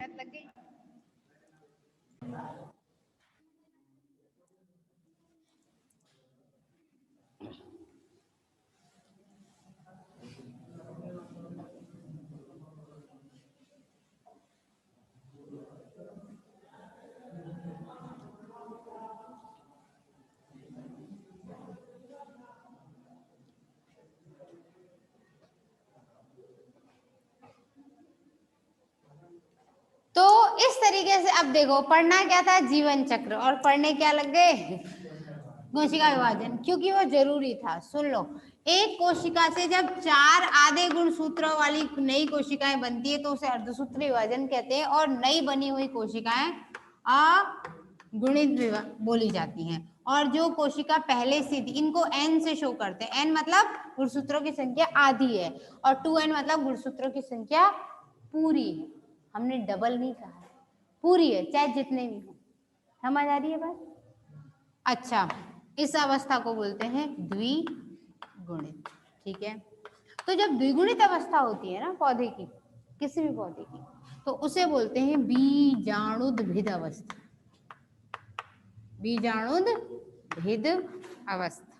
मेहनत लग गई। तो इस तरीके से अब देखो, पढ़ना क्या था, जीवन चक्र, और पढ़ने क्या लग गए, कोशिका विभाजन, क्योंकि वो जरूरी था। सुन लो, एक कोशिका से जब 4 आधे गुणसूत्रों वाली नई कोशिकाएं बनती है तो उसे अर्धसूत्री विभाजन कहते हैं, और नई बनी हुई कोशिकाएं अगुणित बोली जाती हैं। और जो कोशिका पहले से थी, इनको n से शो करते हैं। n मतलब गुणसूत्रों की संख्या आधी है, और 2n मतलब गुणसूत्रों की संख्या पूरी है। हमने डबल नहीं कहा है, पूरी है, चाहे जितने भी हो। समझ आ रही है बात? अच्छा, इस अवस्था को बोलते हैं द्विगुणित। ठीक है, तो जब द्विगुणित अवस्था होती है ना पौधे की, किसी भी पौधे की, तो उसे बोलते हैं बीजाणुद्भिद अवस्था। बीजाणुद्भिद अवस्था।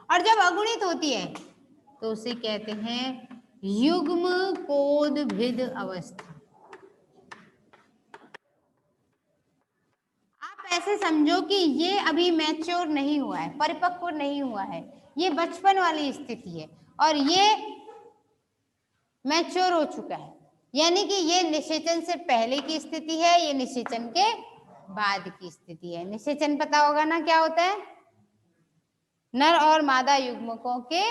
और जब अगुणित होती है तो उसे कहते हैं युग्मकोद्भिद अवस्था। आप ऐसे समझो कि ये अभी मैच्योर नहीं हुआ है, परिपक्व नहीं हुआ है, ये बचपन वाली स्थिति है, और ये मैच्योर हो चुका है, यानी कि ये निषेचन से पहले की स्थिति है, ये निषेचन के बाद की स्थिति है। निषेचन पता होगा ना क्या होता है, नर और मादा युग्मकों के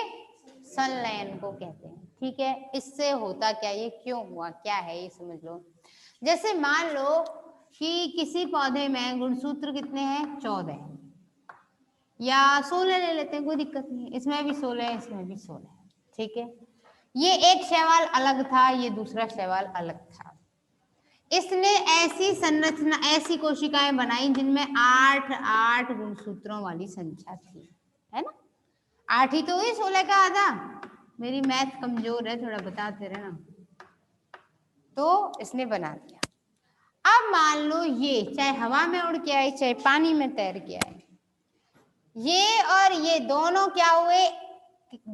संलयन को कहते हैं। ठीक है, इससे होता क्या, ये क्यों हुआ, क्या है, ये समझ लो। जैसे मान लो कि किसी पौधे में गुणसूत्र कितने हैं, 14 है, या 16 ले लेते हैं, कोई दिक्कत नहीं है, इसमें भी 16 है, इसमें भी 16 है। ठीक है, ये एक शैवाल अलग था, ये दूसरा शैवाल अलग था। इसने ऐसी संरचना, ऐसी कोशिकाएं बनाई जिनमें 8 गुणसूत्रों वाली संख्या थी, है ना। 8 ही तो हुई, 16 का आधा। मेरी मैथ कमजोर है, थोड़ा बताते रहना। तो इसने बना दिया। अब मान लो ये चाहे हवा में उड़ के आए, चाहे पानी में तैर के आए, ये और ये दोनों क्या हुए,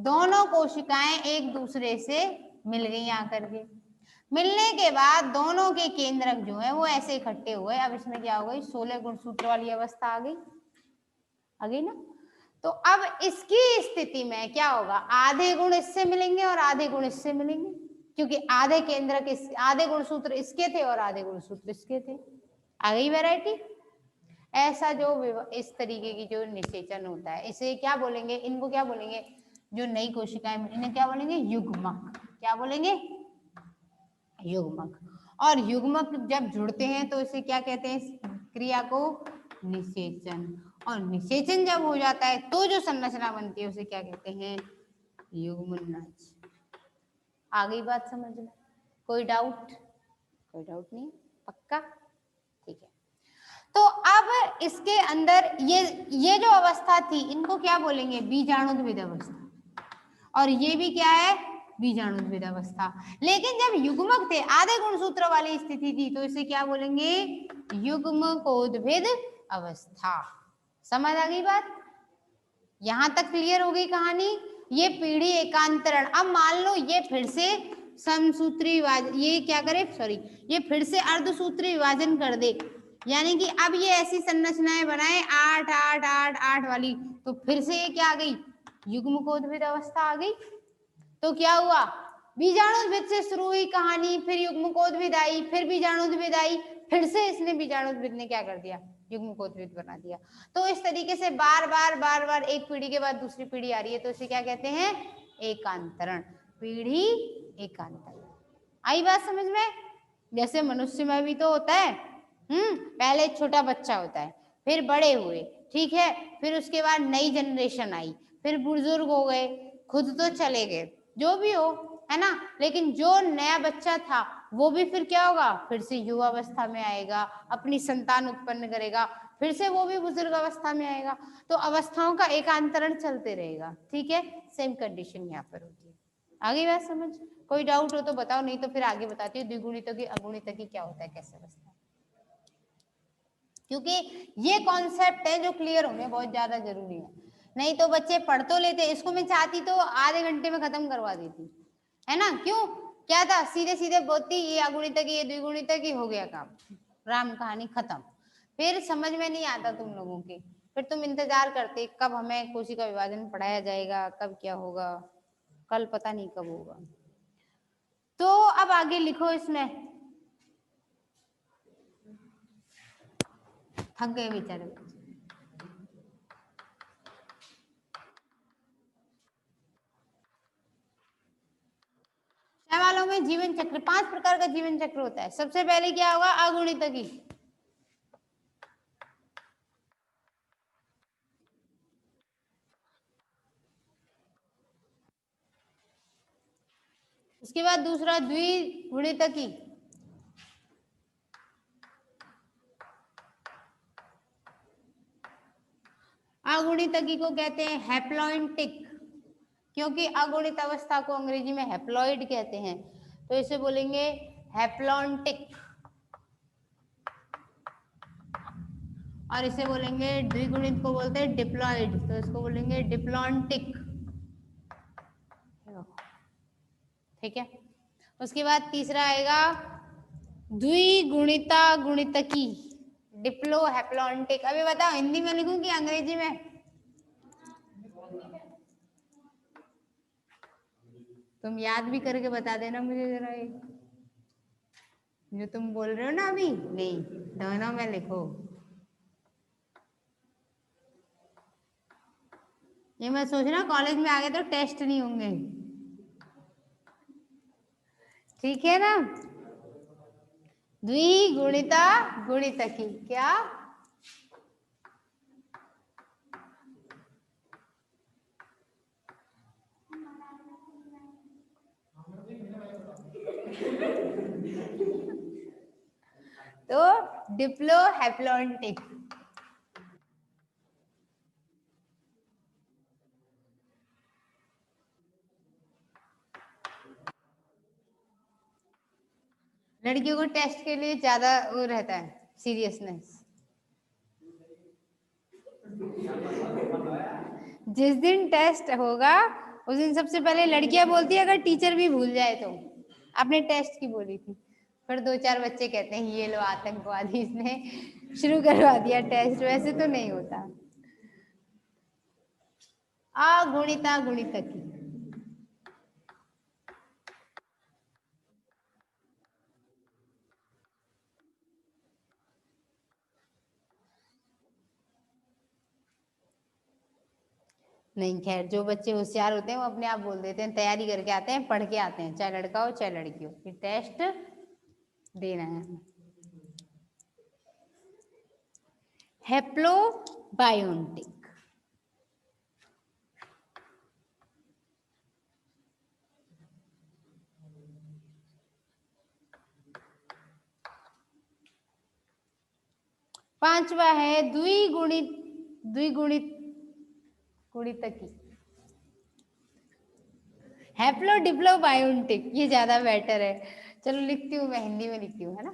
दोनों कोशिकाएं एक दूसरे से मिल गई आकर के। मिलने के बाद दोनों के केंद्रक जो है वो ऐसे इकट्ठे हुए। अब इसमें क्या हो गई, 16 गुणसूत्र वाली अवस्था आ गई ना। तो अब इसकी स्थिति में क्या होगा, आधे गुण इससे मिलेंगे और आधे गुण इससे मिलेंगे, क्योंकि आधे केंद्रक, आधे गुणसूत्र इसके थे और आधे गुणसूत्र इसके थे। आ गई वैरायटी। ऐसा जो इस तरीके की जो निषेचन होता है, इसे क्या बोलेंगे, इनको क्या बोलेंगे, जो नई कोशिकाएं, इन्हें क्या बोलेंगे, युग्मक। क्या बोलेंगे, युग्मक। और युग्मक जब जुड़ते हैं तो इसे क्या कहते हैं, क्रिया को निषेचन। और निषेचन जब हो जाता है तो जो संरचना बनती है उसे क्या कहते हैं, युग्मनज। आ गई बात समझ में? कोई डाउट? कोई डाउट नहीं, पक्का? ठीक है। तो अब इसके अंदर ये जो अवस्था थी, इनको क्या बोलेंगे, बीजाणुद्भिद अवस्था। और ये भी क्या है, बीजाणुद्भिद अवस्था। लेकिन जब युग्मक थे, आधे गुणसूत्र वाली स्थिति थी, तो इसे क्या बोलेंगे, युग्मकोद्भिद अवस्था। समझ आ गई बात? यहां तक क्लियर हो गई कहानी। ये पीढ़ी एकांतरण। अब मान लो ये फिर से समसूत्री विभाजन, ये क्या करे, सॉरी, ये फिर से अर्धसूत्री विभाजन कर दे, यानी कि अब ये ऐसी संरचनाएं बनाए 8 8 8 8 वाली, तो फिर से ये क्या आ गई, युग्मकोद्भिद अवस्था आ गई। तो क्या हुआ, बीजाणुद्भिद से शुरू हुई कहानी, फिर युग्मकोद्भिद आई, फिर बीजाणुद्भिद आई, फिर से इसने बीजाणुद्भिद ने क्या कर दिया, युग्मकोद्भिद बना दिया। तो इस तरीके से बार बार एक पीढ़ी के बाद दूसरी पीढ़ी आ रही है, तो इसे क्या कहते हैं, एकांतरण। पीढ़ी एकांतरण। आई बात समझ में? जैसे मनुष्य में भी तो होता है, पहले छोटा बच्चा होता है, फिर बड़े हुए, ठीक है, फिर उसके बाद नई जनरेशन आई, फिर बुजुर्ग हो गए, खुद तो चले गए, जो भी हो, है ना। लेकिन जो नया बच्चा था वो भी फिर क्या होगा, फिर से युवा अवस्था में आएगा, अपनी संतान उत्पन्न करेगा, फिर से वो भी बुजुर्ग अवस्था में आएगा। तो अवस्थाओं का एकांतरण चलते रहेगा। ठीक है, सेम कंडीशन यहाँ पर होती है। आ गई बात समझ? कोई डाउट हो तो बताओ, नहीं तो फिर आगे बताती हूँ द्विगुणितों की अगुणितों की क्या होता है, कैसे बचता है, क्योंकि ये कॉन्सेप्ट है जो क्लियर होने बहुत ज्यादा जरूरी है। नहीं तो बच्चे पढ़ तो लेते, इसको मैं चाहती तो आधे घंटे में खत्म करवा देती, है ना? क्यों, क्या था, सीधे सीधे बोलती ये अगुणितक ये द्विगुणितक की, हो गया काम, राम कहानी खत्म। फिर समझ में नहीं आता तुम लोगों की, फिर तुम इंतजार करते कब हमें कोशिका विभाजन पढ़ाया जाएगा, कब क्या होगा, कल पता नहीं कब होगा। तो अब आगे लिखो, इसमें थक गए बेचारे। वालों में जीवन चक्र, 5 प्रकार का जीवन चक्र होता है। सबसे पहले क्या होगा, अगुणितकी। उसके बाद दूसरा द्विगुणितकी। अगुणितकी को कहते हैं हैप्लॉइंटिक, क्योंकि अगुणित अवस्था को अंग्रेजी में हैप्लॉइड कहते हैं, तो इसे बोलेंगे हैप्लॉन्टिक। और इसे बोलेंगे द्विगुणित को बोलते हैं डिप्लॉइड, तो इसको बोलेंगे डिप्लॉन्टिक। ठीक है। उसके बाद तीसरा आएगा द्विगुणिता गुणितकी, डिप्लो हैप्लॉन्टिक। अभी बताओ हिंदी में लिखूं कि अंग्रेजी में? तुम याद भी करके बता देना मुझे जरा, ये जो तुम बोल रहे हो ना अभी, नहीं, दोनों में लिखो। ये मैं सोच रहा कॉलेज में आगे तो टेस्ट नहीं होंगे, ठीक है ना? द्विगुणिता गुणितकी क्या? तो डिप्लो हैप्लॉन्टिक। लड़कियों को टेस्ट के लिए ज्यादा वो रहता है, सीरियसनेस। जिस दिन टेस्ट होगा उस दिन सबसे पहले लड़कियां बोलती है, अगर टीचर भी भूल जाए तो। आपने टेस्ट की बोली थी, फिर 2-4 बच्चे कहते हैं ये लो आतंकवादी, इसने शुरू करवा दिया टेस्ट। वैसे तो नहीं होता। अगुणिता गुणितकी। नहीं, खैर जो बच्चे होशियार होते हैं वो अपने आप बोल देते हैं, तैयारी करके आते हैं, पढ़ के आते हैं, चाहे लड़का हो चाहे लड़की हो, कि टेस्ट देना है। हैप्लो बायोन्टिक। पांचवा है द्विगुणित द्विगुणित गुणितकी, हैप्लो डिप्लो बायोन्टिक, ये ज्यादा बेटर है। चलो लिखती हूँ, मैं हिंदी में लिखती हूँ, है ना?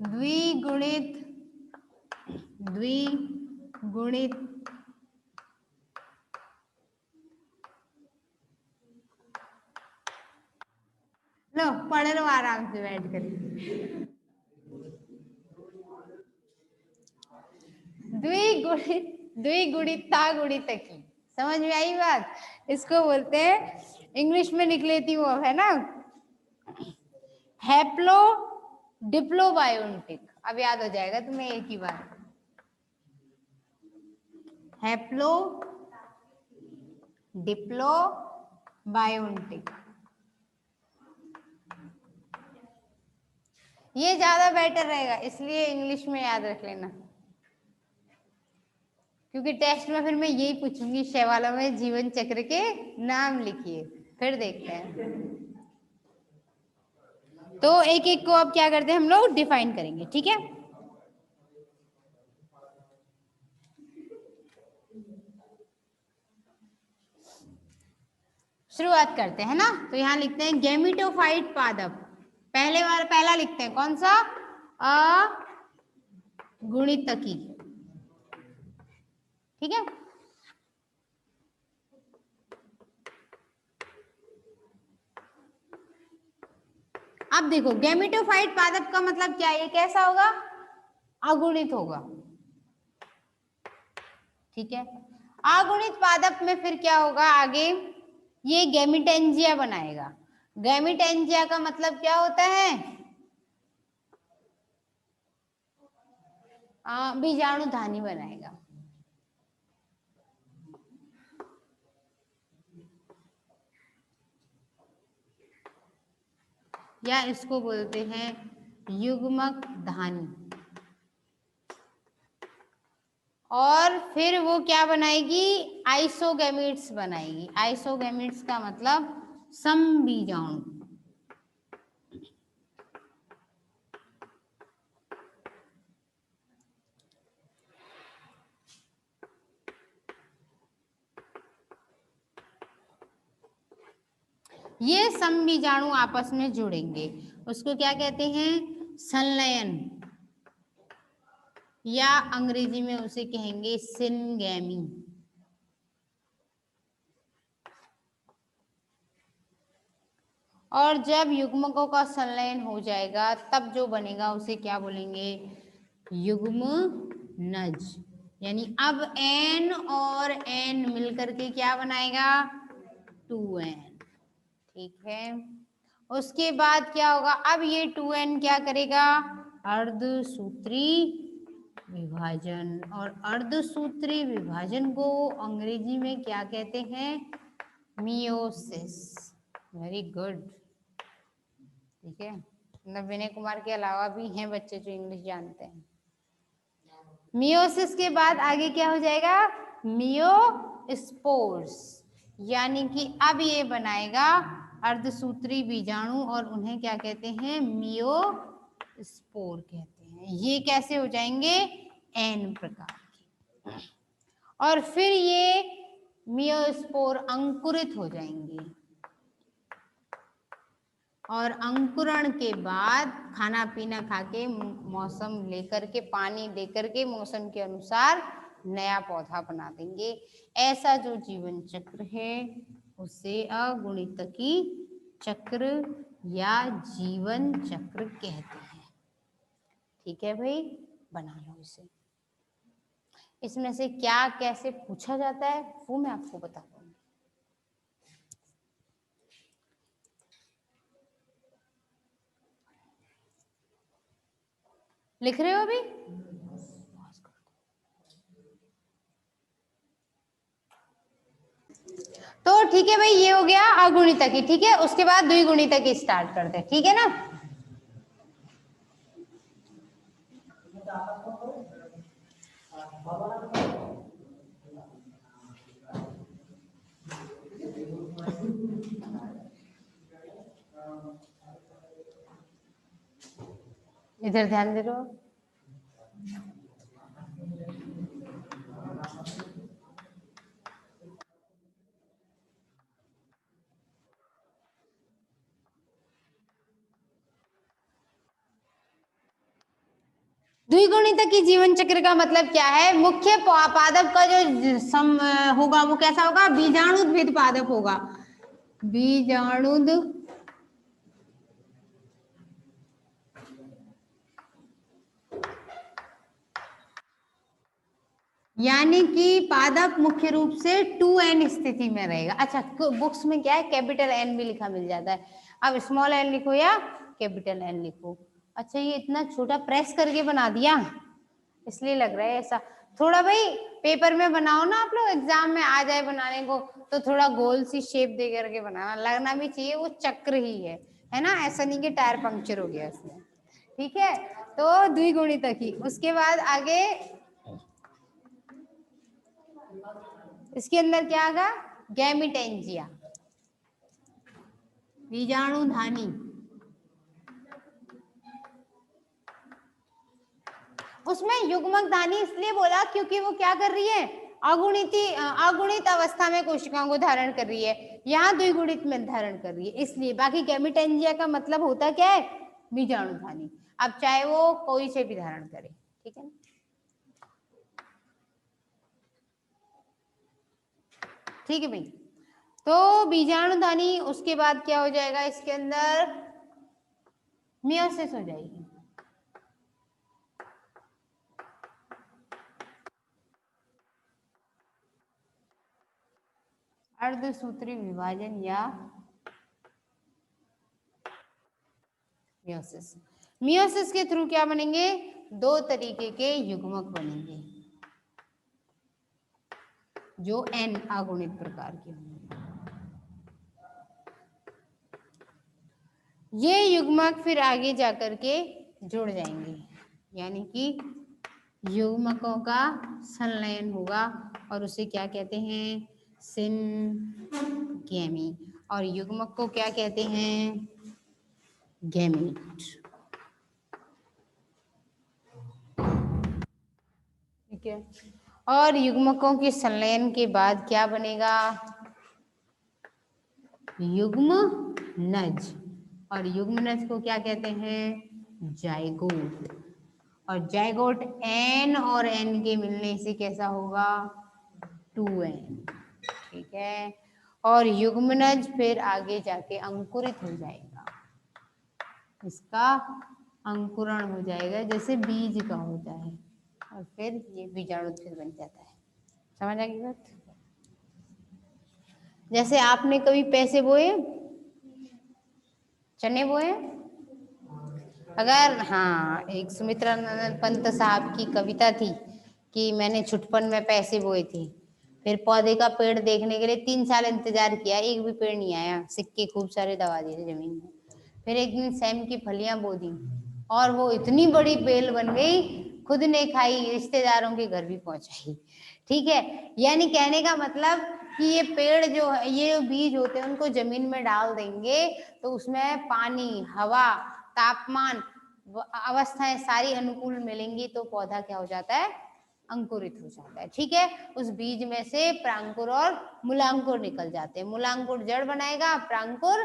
द्विगुणित द्विगुणित लो पढ़ लो आराम से बैठ कर। द्विगुणित द्विगुणिता गुणितकी, समझ में आई बात? इसको बोलते हैं, इंग्लिश में लिख लेती हूँ अब, है ना? हैप्लो डिप्लो बायोन्टिक, अब याद हो जाएगा तुम्हें एक ही बार। हैप्लो डिप्लो बायोन्टिक, ये ज्यादा बेटर रहेगा, इसलिए इंग्लिश में याद रख लेना, क्योंकि टेस्ट में फिर मैं यही पूछूंगी, शैवालों में जीवन चक्र के नाम लिखिए, फिर देखते हैं। तो एक एक को अब क्या करते हैं हम लोग, डिफाइन करेंगे, ठीक है? शुरुआत करते हैं ना, तो यहाँ लिखते हैं गैमेटोफाइट पादप। पहला लिखते हैं कौन सा, अगुणितकी, ठीक है। अब देखो गैमेटोफाइट पादप का मतलब क्या है, ये कैसा होगा, अगुणित होगा, ठीक है। अगुणित पादप में फिर क्या होगा आगे, ये गैमेटेंजिया बनाएगा। गैमेटेंजिया का मतलब क्या होता है, बीजाणुधानी बनाएगा। या इसको बोलते हैं युग्मक धानी। और फिर वो क्या बनाएगी, आइसोगैमेट्स बनाएगी। आइसोगैमेट्स का मतलब समबीजाणु। ये समबीजाणु आपस में जुड़ेंगे, उसको क्या कहते हैं, संलयन, या अंग्रेजी में उसे कहेंगे सिनगैमी। और जब युग्मकों का संलयन हो जाएगा तब जो बनेगा उसे क्या बोलेंगे, युग्मनज। यानी अब N और N मिलकर के क्या बनाएगा, 2N, ठीक है। उसके बाद क्या होगा, अब ये 2N क्या करेगा, अर्धसूत्री विभाजन। और अर्धसूत्री विभाजन को अंग्रेजी में क्या कहते हैं, मियोसिस। वेरी गुड, ठीक है। मतलब विनय कुमार के अलावा भी हैं बच्चे जो इंग्लिश जानते हैं। मियोसिस के बाद आगे क्या हो जाएगा, मियोस्पोर्स, यानी कि अब ये बनाएगा अर्धसूत्री बीजाणु और उन्हें क्या कहते हैं, मियोस्पोर कहते हैं। ये कैसे हो जाएंगे, N प्रकार के। और फिर ये मियोस्पोर अंकुरित हो जाएंगे और अंकुरण के बाद खाना पीना खा के, मौसम लेकर के, पानी लेकर के मौसम के अनुसार नया पौधा बना देंगे। ऐसा जो जीवन चक्र है उसे अगुणितकी चक्र या जीवन चक्र कहते हैं, ठीक है भाई, बना लो इसे। इसमें से क्या कैसे पूछा जाता है वो मैं आपको बता दूंगी। लिख रहे हो अभी, तो ठीक है भाई, ये हो गया अगुणितकी, ठीक है। उसके बाद द्विगुणितकी स्टार्ट करते हैं, ठीक है ना। इधर ध्यान दे रहे हो, द्विगुणितकी जीवन चक्र का मतलब क्या है, मुख्य पादप का जो सम होगा वो कैसा होगा, बीजाणुद्भिद पादप होगा। बीजाणुद यानी कि पादप मुख्य रूप से 2N स्थिति में रहेगा। अच्छा, बुक्स में क्या है, कैपिटल N भी लिखा मिल जाता है। अब स्मॉल n लिखो या कैपिटल N लिखो। अच्छा, ये इतना छोटा प्रेस करके बना दिया इसलिए लग रहा है ऐसा। थोड़ा भाई पेपर में बनाओ ना आप लोग, एग्जाम में आ जाए बनाने को तो थोड़ा गोल सी शेप दे करके बनाना, लगना भी चाहिए वो चक्र ही है ना, ऐसा नहीं कि टायर पंक्चर हो गया इसमें, ठीक है। तो द्विगुणितकी, उसके बाद आगे इसके अंदर क्या आगा, गैमेटेंजिया, बीजाणुधानी। उसमें युग्मक धानी इसलिए बोला क्योंकि वो क्या कर रही है, अगुणित अवस्था में कोशिकाओं को धारण कर रही है, यहाँ द्विगुणित में धारण कर रही है, इसलिए। बाकी गैमेटेंजिया का मतलब होता क्या है, बीजाणुधानी। अब चाहे वो कोई से भी धारण करे, ठीक है ना। ठीक है भाई, तो बीजाणुधानी, उसके बाद क्या हो जाएगा, इसके अंदर मियोसिस हो जाएगी। अर्धसूत्री विभाजन या मियोसिस। मियोसिस के थ्रू क्या बनेंगे, दो तरीके के युग्मक बनेंगे जो एन अगुणित प्रकार के होंगे। ये युग्मक फिर आगे जाकर के जुड़ जाएंगे, यानी कि युग्मकों का संलयन होगा और उसे क्या कहते हैं, सिनगेमी। और युग्मक को क्या कहते हैं, गैमीट। ठीक है, और युग्मकों के संलयन के बाद क्या बनेगा, युग्मनज। और युग्मनज को क्या कहते हैं, जाइगोट। और जाइगोट एन और एन के मिलने से कैसा होगा, 2n। ठीक है, और युग्मनज फिर आगे जाके अंकुरित हो जाएगा, इसका अंकुरण हो जाएगा जैसे बीज का होता है, और फिर ये बीजाणु फिर बन जाता है। समझ आ गई बात। जैसे आपने कभी पैसे बोए, चने बोए, अगर, हाँ, एक सुमित्रा नंदन पंत साहब की कविता थी कि मैंने छुटपन में पैसे बोए थे, फिर पौधे का पेड़ देखने के लिए 3 साल इंतजार किया, एक भी पेड़ नहीं आया, सिक्के खूब सारे दबा दिए थे जमीन में। फिर एक दिन सेम की फलियां बो दी और वो इतनी बड़ी बेल बन गई, खुद ने खाई, रिश्तेदारों के घर भी पहुंचाई। ठीक है, यानी कहने का मतलब कि ये पेड़ जो है, ये बीज होते हैं, उनको जमीन में डाल देंगे तो उसमें पानी, हवा, तापमान, अवस्थाएं सारी अनुकूल मिलेंगी तो पौधा क्या हो जाता है, अंकुरित हो जाता है। ठीक है, उस बीज में से प्रांकुर और मूलांकुर निकल जाते हैं। मूलांकुर जड़ बनाएगा, प्रांकुर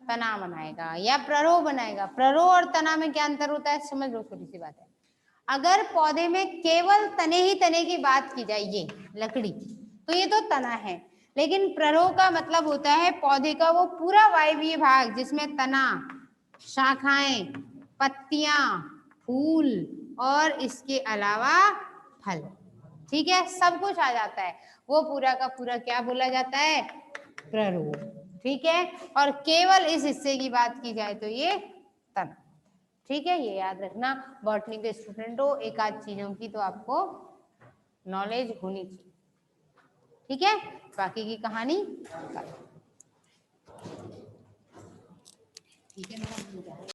तना बनाएगा या प्ररोह बनाएगा। प्ररोह और तना में क्या अंतर होता है, समझ लो, छोटी सी बात है। अगर पौधे में केवल तने ही तने की बात की जाए, ये लकड़ी, तो ये तो तना है, लेकिन प्ररोह का मतलब होता है पौधे का वो पूरा वायवीय भाग जिसमें तना, शाखाएं, पत्तियां, फूल और इसके अलावा फल, ठीक है, सब कुछ आ जाता है, वो पूरा का पूरा क्या बोला जाता है, प्ररोह। ठीक है, और केवल इस हिस्से की बात की जाए तो ये तना। ठीक है, ये याद रखना, बॉटनी के स्टूडेंट हो, एक आध चीजों की तो आपको नॉलेज होनी चाहिए। ठीक है, बाकी की कहानी ठीक है।